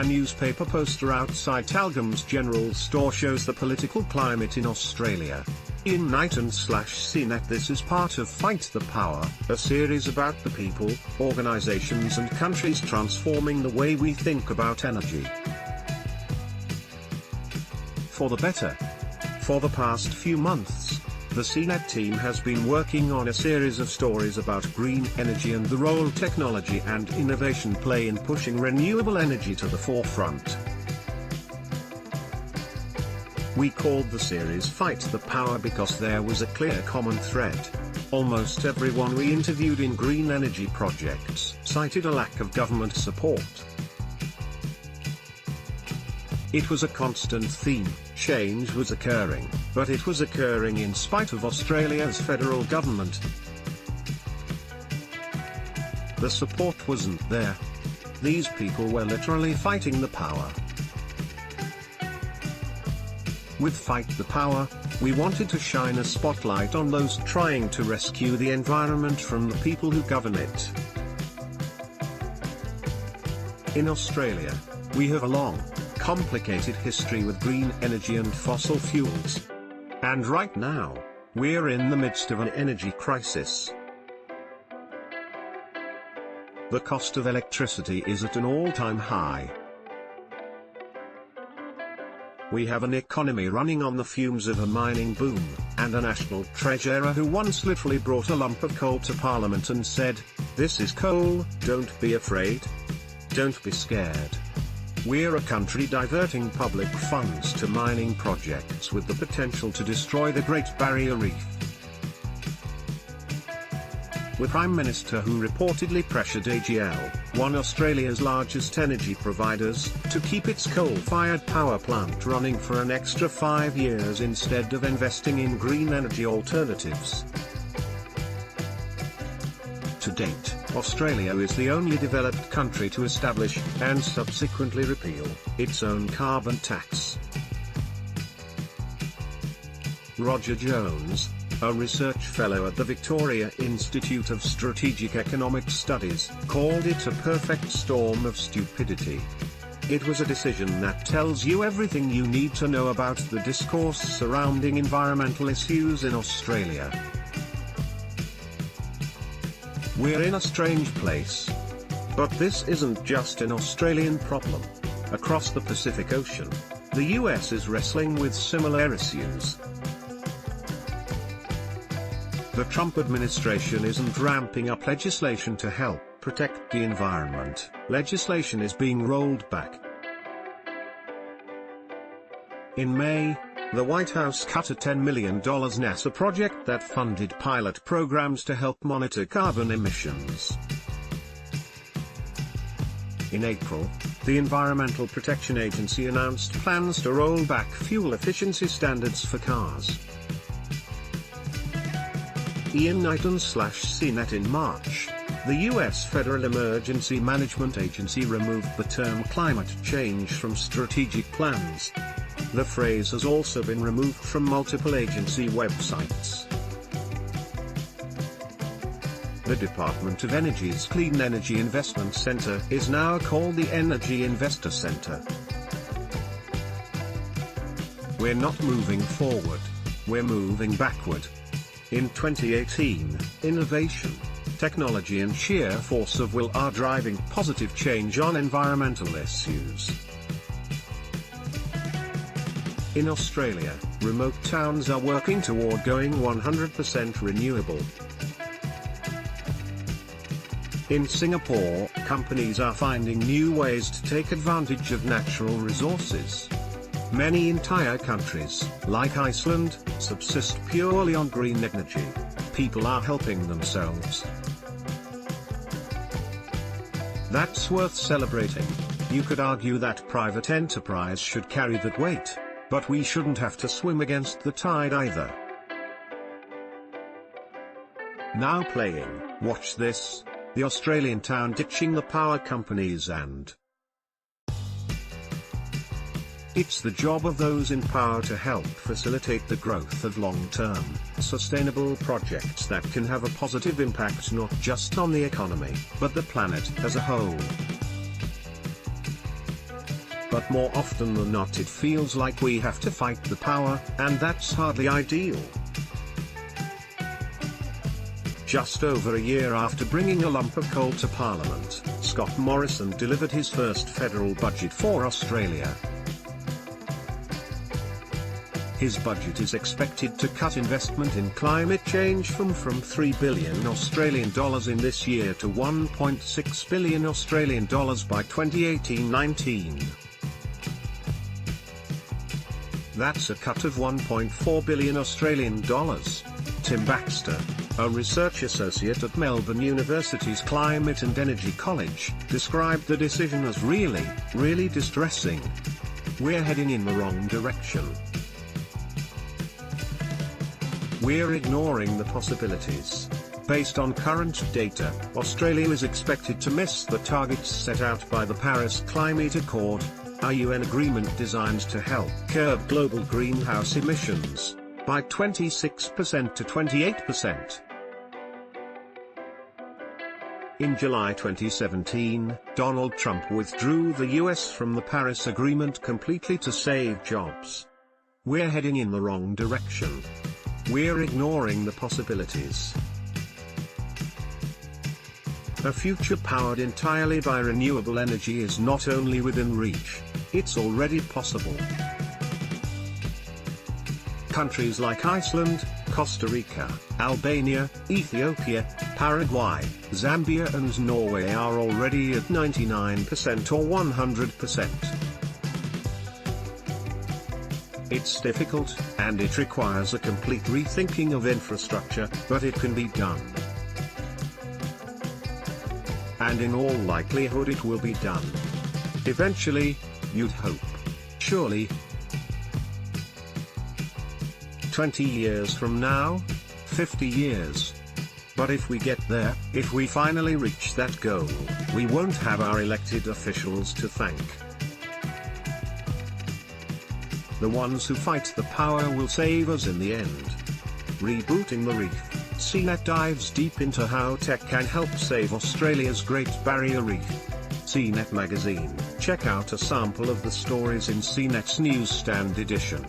A newspaper poster outside Tyalgum's general store shows the political climate in Australia. In Knighton/CNET, this is part of Fight the Power, a series about the people, organizations and countries transforming the way we think about energy for the better. For the past few months, the CNET team has been working on a series of stories about green energy and the role technology and innovation play in pushing renewable energy to the forefront. We called the series Fight the Power because there was a clear common thread. Almost everyone we interviewed in green energy projects cited a lack of government support. It was a constant theme. Change was occurring, but it was occurring in spite of Australia's federal government. The support wasn't there. These people were literally fighting the power. With Fight the Power, we wanted to shine a spotlight on those trying to rescue the environment from the people who govern it. In Australia, we have a long, complicated history with green energy and fossil fuels. And right now, we're in the midst of an energy crisis. The cost of electricity is at an all-time high. We have an economy running on the fumes of a mining boom, and a national treasurer who once literally brought a lump of coal to Parliament and said, "This is coal, don't be afraid. Don't be scared." We're a country diverting public funds to mining projects with the potential to destroy the Great Barrier Reef. We're Prime Minister who reportedly pressured AGL, one of Australia's largest energy providers, to keep its coal-fired power plant running for an extra 5 years instead of investing in green energy alternatives. To date, Australia is the only developed country to establish, and subsequently repeal, its own carbon tax. Roger Jones, a research fellow at the Victoria Institute of Strategic Economic Studies, called it a perfect storm of stupidity. It was a decision that tells you everything you need to know about the discourse surrounding environmental issues in Australia. We're in a strange place. But this isn't just an Australian problem. Across the Pacific Ocean, the US is wrestling with similar issues. The Trump administration isn't ramping up legislation to help protect the environment. Legislation is being rolled back. In May, the White House cut a $10 million NASA project that funded pilot programs to help monitor carbon emissions. In April, the Environmental Protection Agency announced plans to roll back fuel efficiency standards for cars. In Knighton/CNET in March, the U.S. Federal Emergency Management Agency removed the term climate change from strategic plans. The phrase has also been removed from multiple agency websites. The Department of Energy's Clean Energy Investment Center is now called the Energy Investor Center. We're not moving forward, we're moving backward. In 2018, innovation, technology and sheer force of will are driving positive change on environmental issues. In Australia, remote towns are working toward going 100% renewable. In Singapore, companies are finding new ways to take advantage of natural resources. Many entire countries, like Iceland, subsist purely on green energy. People are helping themselves. That's worth celebrating. You could argue that private enterprise should carry that weight. But we shouldn't have to swim against the tide either. Now playing, watch this, the Australian town ditching the power companies and it's the job of those in power to help facilitate the growth of long-term, sustainable projects that can have a positive impact not just on the economy, but the planet as a whole. but more often than not it feels like we have to fight the power, and that's hardly ideal. Just over a year after bringing a lump of coal to Parliament, Scott Morrison delivered his first federal budget for Australia. His budget is expected to cut investment in climate change from 3 billion Australian dollars in this year to 1.6 billion Australian dollars by 2018-19. That's a cut of 1.4 billion Australian dollars. Tim Baxter, a research associate at Melbourne University's Climate and Energy College, described the decision as really distressing. We're heading in the wrong direction. We're ignoring the possibilities. Based on current data, Australia is expected to miss the targets set out by the Paris Climate Accord, a UN agreement designed to help curb global greenhouse emissions by 26% to 28%. In July 2017, Donald Trump withdrew the US from the Paris Agreement completely to save jobs. We're heading in the wrong direction. We're ignoring the possibilities. A future powered entirely by renewable energy is not only within reach, it's already possible. Countries like Iceland, Costa Rica, Albania, Ethiopia, Paraguay, Zambia and Norway are already at 99% or 100%. It's difficult, and it requires a complete rethinking of infrastructure, but it can be done. And in all likelihood it will be done. Eventually, you'd hope. Surely. 20 years from now? 50 years? But if we get there, if we finally reach that goal, we won't have our elected officials to thank. The ones who fight the power will save us in the end. Rebooting the Reef, CNET dives deep into how tech can help save Australia's Great Barrier Reef. CNET magazine. Check out a sample of the stories in CNET's Newsstand edition.